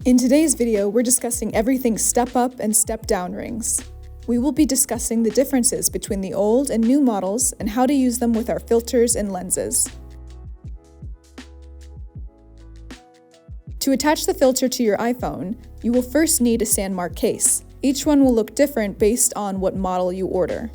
In today's video, we're discussing everything step-up and step-down rings. We will be discussing the differences between the old and new models and how to use them with our filters and lenses. To attach the filter to your iPhone, you will first need a SANDMARC case. Each one will look different based on what model you order.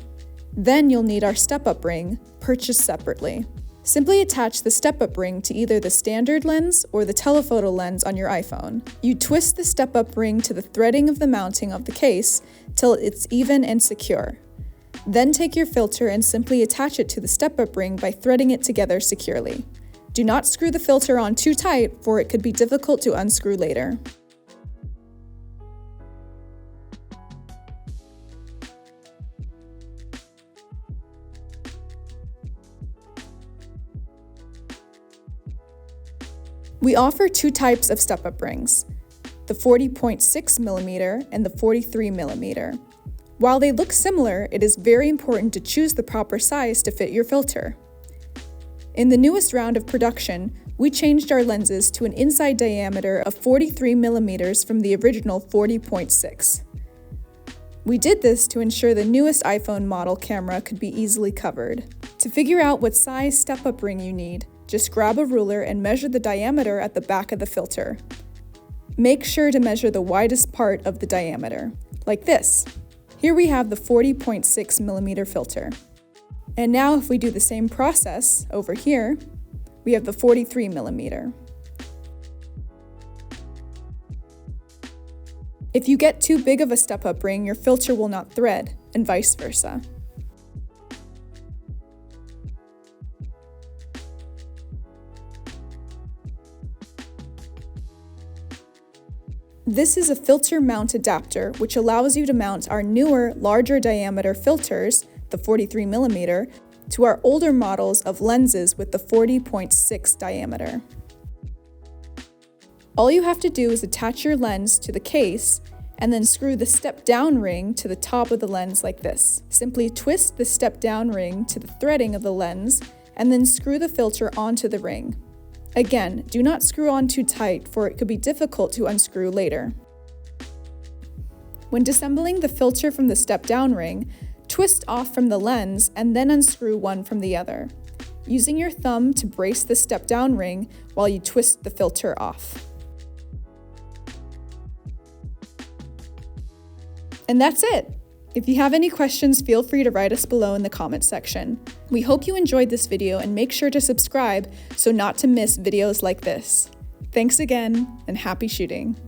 Then you'll need our step-up ring, purchased separately. Simply attach the step-up ring to either the standard lens or the telephoto lens on your iPhone. You twist the step-up ring to the threading of the mounting of the case till it's even and secure. Then take your filter and simply attach it to the step-up ring by threading it together securely. Do not screw the filter on too tight, for it could be difficult to unscrew later. We offer two types of step-up rings, the 40.6mm and the 43mm. While they look similar, it is very important to choose the proper size to fit your filter. In the newest round of production, we changed our lenses to an inside diameter of 43mm from the original 40.6. We did this to ensure the newest iPhone model camera could be easily covered. To figure out what size step-up ring you need, just grab a ruler and measure the diameter at the back of the filter. Make sure to measure the widest part of the diameter, like this. Here we have the 40.6mm filter. And now if we do the same process over here, we have the 43mm. If you get too big of a step-up ring, your filter will not thread, and vice versa. This is a filter mount adapter, which allows you to mount our newer, larger diameter filters, the 43mm, to our older models of lenses with the 40.6 diameter. All you have to do is attach your lens to the case and then screw the step-down ring to the top of the lens like this. Simply twist the step-down ring to the threading of the lens and then screw the filter onto the ring. Again, do not screw on too tight, for it could be difficult to unscrew later. When disassembling the filter from the step-down ring, twist off from the lens and then unscrew one from the other, using your thumb to brace the step-down ring while you twist the filter off. And that's it! If you have any questions, feel free to write us below in the comments section. We hope you enjoyed this video and make sure to subscribe so not to miss videos like this. Thanks again, and happy shooting!